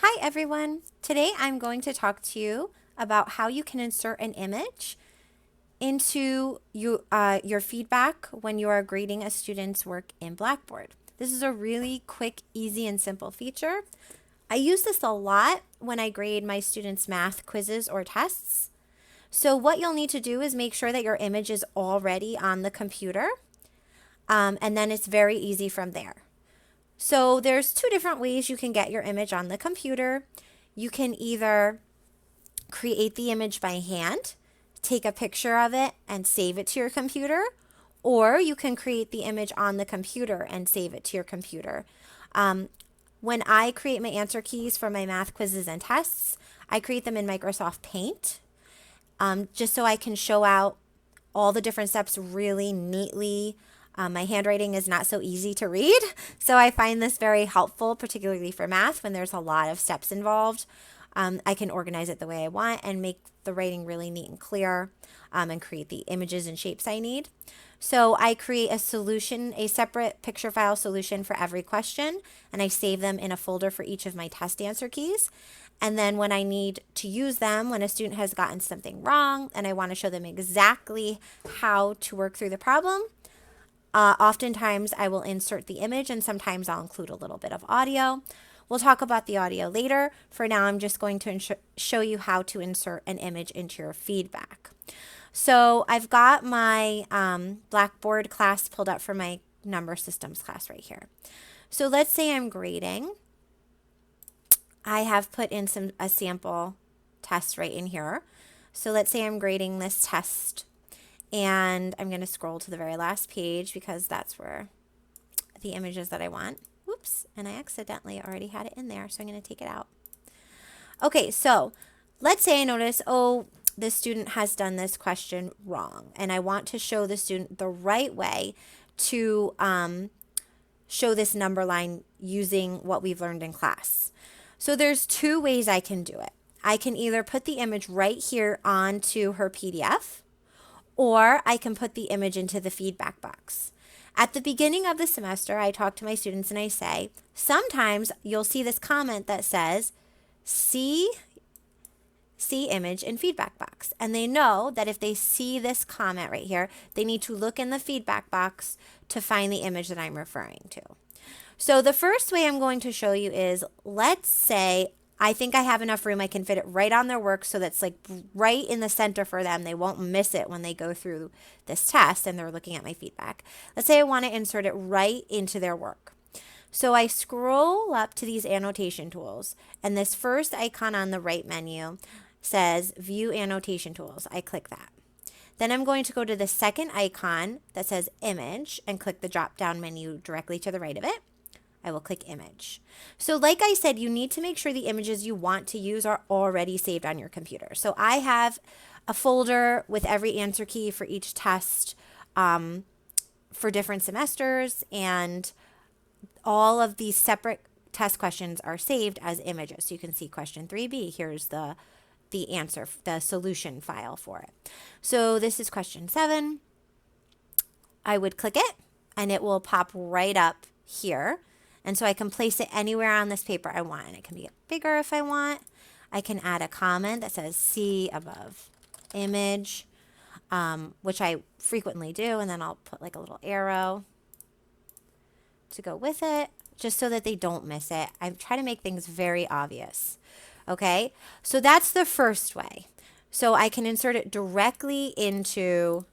Hi everyone! Today I'm going to talk to you about how you can insert an image into your feedback when you are grading a student's work in Blackboard. This is a really quick, easy, and simple feature. I use this a lot when I grade my students' math quizzes or tests. So what you'll need to do is make sure that your image is already on the computer, and then it's very easy from there. So there's two different ways you can get your image on the computer. You can either create the image by hand, take a picture of it and save it to your computer, or you can create the image on the computer and save it to your computer. When I create my answer keys for my math quizzes and tests, I create them in Microsoft Paint, just so I can show out all the different steps really neatly. My handwriting is not so easy to read, so I find this very helpful, particularly for math when there's a lot of steps involved. I can organize it the way I want and make the writing really neat and clear, and create the images and shapes I need. So I create a solution, a separate picture file solution for every question, and I save them in a folder for each of my test answer keys. And then when I need to use them, when a student has gotten something wrong and I want to show them exactly how to work through the problem, oftentimes I will insert the image, and sometimes I'll include a little bit of audio. We'll talk about the audio later. For now, I'm just going to show you how to insert an image into your feedback. So I've got my Blackboard class pulled up for my number systems class right here. So let's say I'm grading. I have put in a sample test right in here. So let's say I'm grading this test, and I'm going to scroll to the very last page because that's where the images that I want. Whoops, and I accidentally already had it in there, so I'm going to take it out. Okay, so let's say I notice, oh, the student has done this question wrong, and I want to show the student the right way to show this number line using what we've learned in class. So there's two ways I can do it. I can either put the image right here onto her PDF, or I can put the image into the feedback box. At the beginning of the semester, I talk to my students and I say, sometimes you'll see this comment that says, see image in feedback box. And they know that if they see this comment right here, they need to look in the feedback box to find the image that I'm referring to. So the first way I'm going to show you is, let's say I think I have enough room. I can fit it right on their work so that's like right in the center for them. They won't miss it when they go through this test and they're looking at my feedback. Let's say I want to insert it right into their work. So I scroll up to these annotation tools, and this first icon on the right menu says View Annotation Tools. I click that. Then I'm going to go to the second icon that says Image and click the drop-down menu directly to the right of it. I will click Image. So like I said, you need to make sure the images you want to use are already saved on your computer. So I have a folder with every answer key for each test for different semesters, and all of these separate test questions are saved as images. So you can see question 3B. Here's the answer, the solution file for it. So this is question 7. I would click it, and it will pop right up here. And so I can place it anywhere on this paper I want. And it can be bigger if I want. I can add a comment that says see above image, which I frequently do. And then I'll put like a little arrow to go with it, just so that they don't miss it. I try to make things very obvious. Okay, so that's the first way. So I can insert it directly into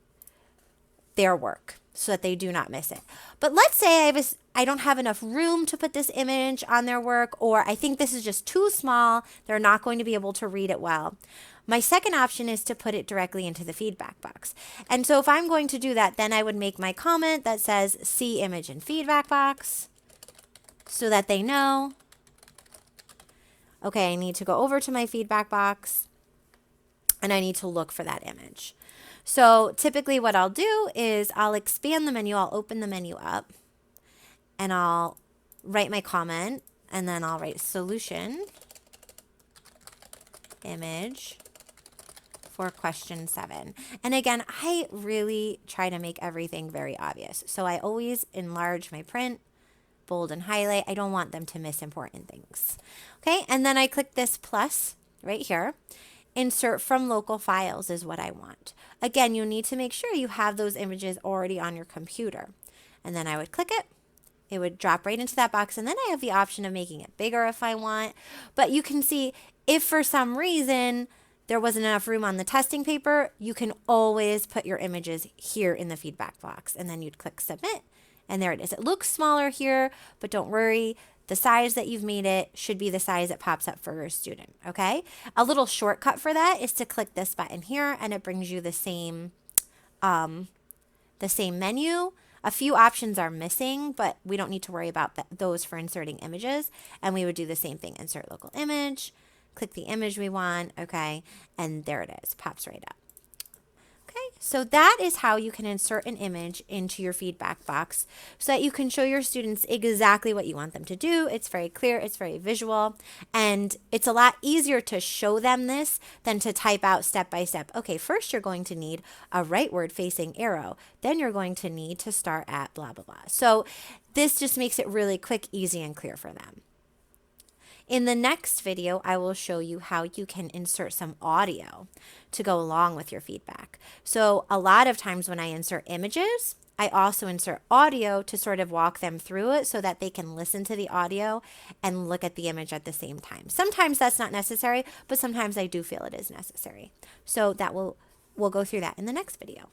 their work so that they do not miss it. But let's say I don't have enough room to put this image on their work, or I think this is just too small. They're not going to be able to read it well. My second option is to put it directly into the feedback box. And so if I'm going to do that, then I would make my comment that says see image in feedback box so that they know, okay, I need to go over to my feedback box and I need to look for that image. So typically what I'll do is I'll expand the menu, I'll open the menu up, and I'll write my comment, and then I'll write solution image for question 7. And again, I really try to make everything very obvious. So I always enlarge my print bold and highlight. I don't want them to miss important things. Okay, and then I click this plus right here. Insert from local files is what I want. Again, you need to make sure you have those images already on your computer. And then I would click it. It would drop right into that box, and then I have the option of making it bigger if I want. But you can see if for some reason there wasn't enough room on the testing paper, you can always put your images here in the feedback box, and then you'd click submit, and there it is. It looks smaller here, but don't worry. The size that you've made it should be the size it pops up for your student, okay? A little shortcut for that is to click this button here, and it brings you the same menu. A few options are missing, but we don't need to worry about those for inserting images. And we would do the same thing, insert local image, click the image we want, okay, and there it is, pops right up. Okay, so that is how you can insert an image into your feedback box so that you can show your students exactly what you want them to do. It's very clear, it's very visual, and it's a lot easier to show them this than to type out step by step. Okay, first you're going to need a rightward facing arrow. Then you're going to need to start at blah, blah, blah. So this just makes it really quick, easy, and clear for them. In the next video, I will show you how you can insert some audio to go along with your feedback. So a lot of times when I insert images, I also insert audio to sort of walk them through it so that they can listen to the audio and look at the image at the same time. Sometimes that's not necessary, but sometimes I do feel it is necessary. So we'll go through that in the next video.